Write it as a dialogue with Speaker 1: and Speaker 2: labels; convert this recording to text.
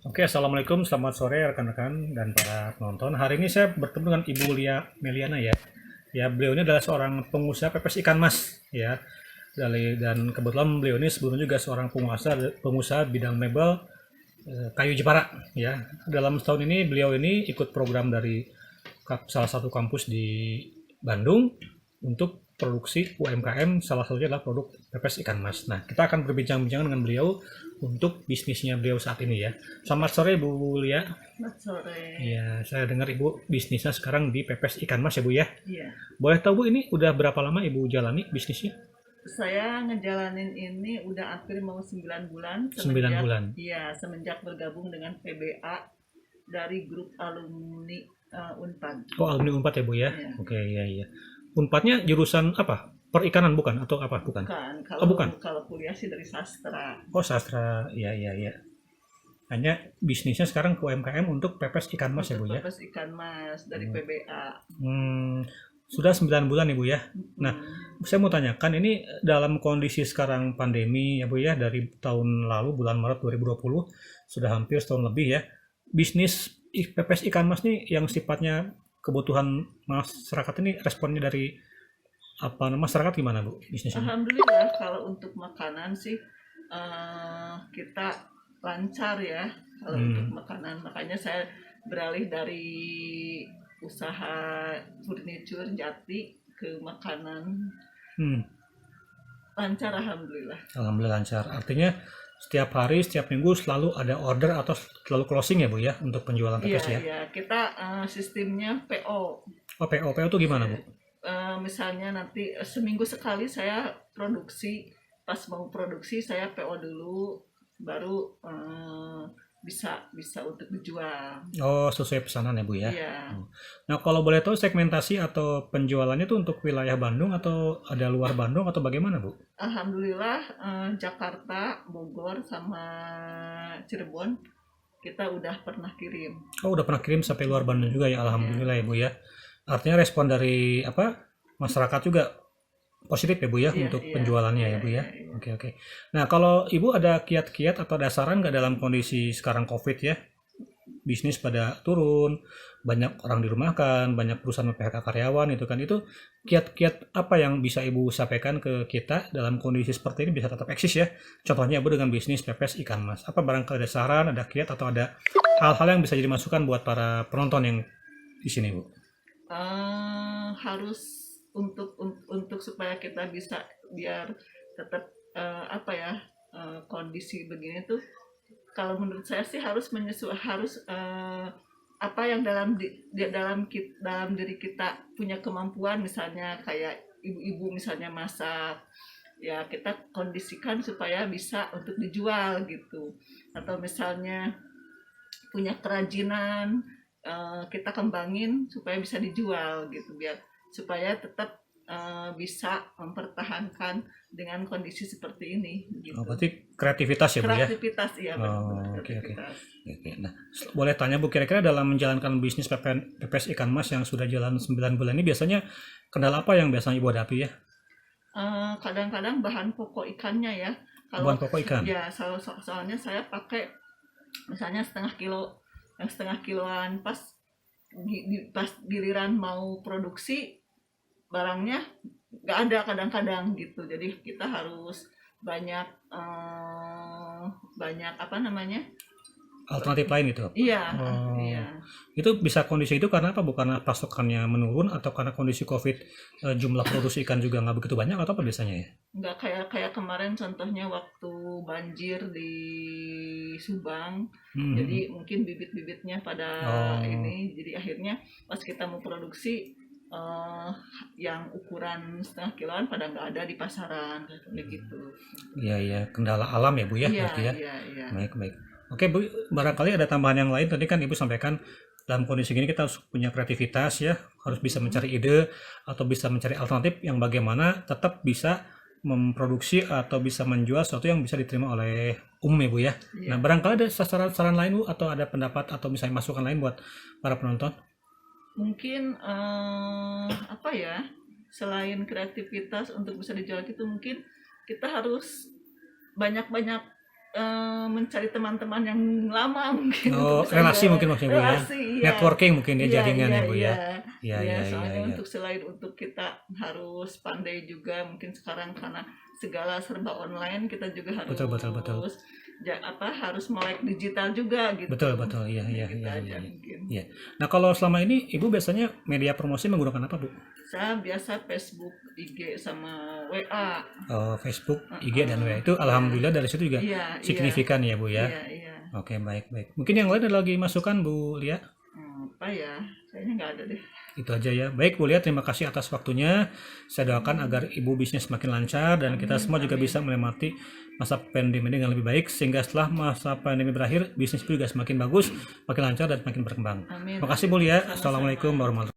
Speaker 1: Oke, Assalamualaikum, selamat sore rekan-rekan dan para penonton. Hari ini saya bertemu dengan Ibu Lia Meliana ya. Ya, beliau ini adalah seorang pengusaha pepes ikan mas ya. Dan kebetulan beliau ini sebelumnya juga seorang pengusaha bidang mebel kayu Jepara ya. Dalam setahun ini beliau ini ikut program dari salah satu kampus di Bandung untuk produksi UMKM, salah satunya adalah produk pepes ikan mas. Nah, kita akan berbincang-bincang dengan beliau untuk bisnisnya beliau saat ini ya. Selamat sore Bu Lia.
Speaker 2: Selamat sore.
Speaker 1: Ya, saya dengar Ibu bisnisnya sekarang di pepes ikan mas ya Bu ya.
Speaker 2: Iya,
Speaker 1: Boleh tahu Bu, ini udah berapa lama Ibu jalani bisnisnya?
Speaker 2: saya ngejalanin ini udah hampir mau 9 bulan
Speaker 1: 9
Speaker 2: semenjak
Speaker 1: bulan.
Speaker 2: semenjak bergabung dengan PBA dari grup alumni Unpad.
Speaker 1: Oh, alumni Unpad ya Bu ya.
Speaker 2: Iya.
Speaker 1: Oke, iya iya. Unpadnya jurusan apa? Perikanan bukan atau apa? Bukan.
Speaker 2: Bukan,
Speaker 1: Oh,
Speaker 2: kalau
Speaker 1: bukan.
Speaker 2: kalau kuliah sih dari sastra.
Speaker 1: Oh, sastra. Iya iya iya. Hanya bisnisnya sekarang ke UMKM untuk pepes ikan mas ya
Speaker 2: Untuk
Speaker 1: Bu ya.
Speaker 2: pepes ikan mas dari PBA.
Speaker 1: Hmm, sudah 9 bulan Ibu ya. Nah, saya mau tanyakan ini dalam kondisi sekarang pandemi ya Bu ya, dari tahun lalu bulan Maret 2020 sudah hampir setahun lebih ya. Bisnis pepes ikan mas nih yang sifatnya kebutuhan masyarakat ini responnya dari masyarakat gimana Bu bisnisnya?
Speaker 2: Alhamdulillah kalau untuk makanan sih kita lancar ya kalau untuk
Speaker 1: Hmm.
Speaker 2: makanan. Makanya saya beralih dari usaha furniture jati ke makanan.
Speaker 1: Hmm.
Speaker 2: Lancar alhamdulillah.
Speaker 1: Alhamdulillah lancar. Artinya setiap hari, setiap minggu selalu ada order atau selalu closing ya Bu ya untuk penjualan
Speaker 2: Iya,
Speaker 1: pepes ya.
Speaker 2: iya. Kita sistemnya PO.
Speaker 1: Oh, PO itu gimana Bu?
Speaker 2: Misalnya nanti seminggu sekali saya produksi, pas mau produksi saya PO dulu, baru bisa bisa untuk dijual.
Speaker 1: Oh, sesuai pesanan ya Bu ya.
Speaker 2: Iya.
Speaker 1: Oh. Nah, kalau boleh tahu segmentasi atau penjualannya itu untuk wilayah Bandung atau ada luar Bandung atau bagaimana Bu?
Speaker 2: Alhamdulillah Jakarta, Bogor, sama Cirebon kita udah pernah kirim.
Speaker 1: Oh, udah pernah kirim sampai luar Bandung juga ya.
Speaker 2: Iya,
Speaker 1: Alhamdulillah ya Bu ya. Artinya respon dari masyarakat juga positif ya Bu ya
Speaker 2: iya,
Speaker 1: untuk
Speaker 2: iya,
Speaker 1: penjualannya
Speaker 2: iya,
Speaker 1: ya Bu ya.
Speaker 2: iya, iya.
Speaker 1: Oke oke. Nah, kalau Ibu ada kiat-kiat atau ada saran nggak dalam kondisi sekarang COVID ya? Bisnis pada turun, banyak orang dirumahkan, banyak perusahaan PHK karyawan itu kan. Itu kiat-kiat apa yang bisa Ibu sampaikan ke kita dalam kondisi seperti ini bisa tetap eksis ya? Contohnya Ibu dengan bisnis pepes ikan mas. Apa barangkali ada saran, ada kiat atau ada hal-hal yang bisa jadi masukan buat para penonton yang di sini Bu?
Speaker 2: Harus untuk supaya kita bisa biar tetap apa ya kondisi begini tuh, kalau menurut saya sih harus harus apa yang dalam diri kita punya kemampuan, misalnya kayak ibu-ibu misalnya masak ya kita kondisikan supaya bisa untuk dijual gitu, atau misalnya punya kerajinan kita kembangin supaya bisa dijual gitu, biar supaya tetap bisa mempertahankan dengan kondisi seperti ini
Speaker 1: Oh,
Speaker 2: gitu.
Speaker 1: berarti kreativitas ya Bu ya?
Speaker 2: Kreativitas, iya benar-benar
Speaker 1: Oh, oke oke.
Speaker 2: kreativitas.
Speaker 1: Oke. Nah, boleh tanya Bu, kira-kira dalam menjalankan bisnis pepes ikan mas yang sudah jalan 9 bulan ini biasanya kendala apa yang biasanya Ibu hadapi ya?
Speaker 2: Kadang-kadang bahan pokok ikannya ya, kalau
Speaker 1: Bahan pokok ikan.
Speaker 2: ya soalnya saya pakai misalnya setengah kilo, yang setengah kiloan, pas giliran mau produksi barangnya nggak ada kadang-kadang gitu, jadi kita harus banyak banyak apa namanya.
Speaker 1: Alternatif lain gitu.
Speaker 2: Iya,
Speaker 1: Oh,
Speaker 2: iya.
Speaker 1: itu bisa kondisi itu karena apa? Bukan pasokannya menurun atau karena kondisi COVID jumlah produksi ikan juga nggak begitu banyak atau apa biasanya ya?
Speaker 2: Nggak kayak kayak kemarin contohnya waktu banjir di Subang,
Speaker 1: Hmm.
Speaker 2: jadi mungkin bibit-bibitnya pada
Speaker 1: Oh,
Speaker 2: ini, jadi akhirnya pas kita mau produksi eh, yang ukuran setengah kiloan pada nggak ada di pasaran kayak gitu.
Speaker 1: iya iya, kendala alam ya Bu ya,
Speaker 2: Iya,
Speaker 1: berarti ya.
Speaker 2: iya, iya.
Speaker 1: Baik baik. Oke Bu, barangkali ada tambahan yang lain. Tadi kan Ibu sampaikan dalam kondisi gini kita harus punya kreativitas ya, harus bisa mencari ide atau bisa mencari alternatif yang bagaimana tetap bisa memproduksi atau bisa menjual sesuatu yang bisa diterima oleh umum ya Bu ya. Nah,
Speaker 2: Iya.
Speaker 1: barangkali ada saran-saran lain Bu atau ada pendapat atau misalnya masukan lain buat para penonton?
Speaker 2: Mungkin apa ya? Selain kreativitas untuk bisa dijual itu, mungkin kita harus banyak-banyak mencari teman-teman yang lama mungkin
Speaker 1: Oh,
Speaker 2: untuk bisa
Speaker 1: relasi mungkin maksudnya Bu ya.
Speaker 2: relasi, iya.
Speaker 1: Networking mungkin ya,
Speaker 2: Iya,
Speaker 1: jaringan
Speaker 2: iya,
Speaker 1: ya Bu ya.
Speaker 2: iya.
Speaker 1: Iya,
Speaker 2: Ya,
Speaker 1: iya, iya,
Speaker 2: soalnya
Speaker 1: iya.
Speaker 2: untuk selain untuk kita harus pandai juga mungkin sekarang karena segala serba online, kita juga harus
Speaker 1: Betul, betul, betul.
Speaker 2: harus melek digital juga gitu.
Speaker 1: Betul, betul. Iya, iya,
Speaker 2: Gitu
Speaker 1: iya,
Speaker 2: aja
Speaker 1: iya.
Speaker 2: mungkin.
Speaker 1: Iya. Nah, kalau selama ini Ibu biasanya media promosi menggunakan apa, Bu?
Speaker 2: Saya biasa Facebook, IG sama WA.
Speaker 1: Oh, Facebook, IG dan WA itu alhamdulillah dari situ juga
Speaker 2: Iya,
Speaker 1: signifikan ya, Bu ya.
Speaker 2: Iya, iya.
Speaker 1: Oke, baik, baik. Mungkin yang lain ada lagi masukan, Bu Lia?
Speaker 2: Apa ya? Kayaknya nggak ada deh.
Speaker 1: Itu aja ya. Baik, Bu Lia, terima kasih atas waktunya. Saya doakan agar Ibu bisnis semakin lancar dan kita semua juga bisa melewati masa pandemi dengan lebih baik sehingga setelah masa pandemi berakhir bisnis Ibu juga semakin bagus, makin lancar dan makin berkembang.
Speaker 2: Amin.
Speaker 1: Terima kasih Bu Lia. Assalamualaikum warahmatullahi wabarakatuh.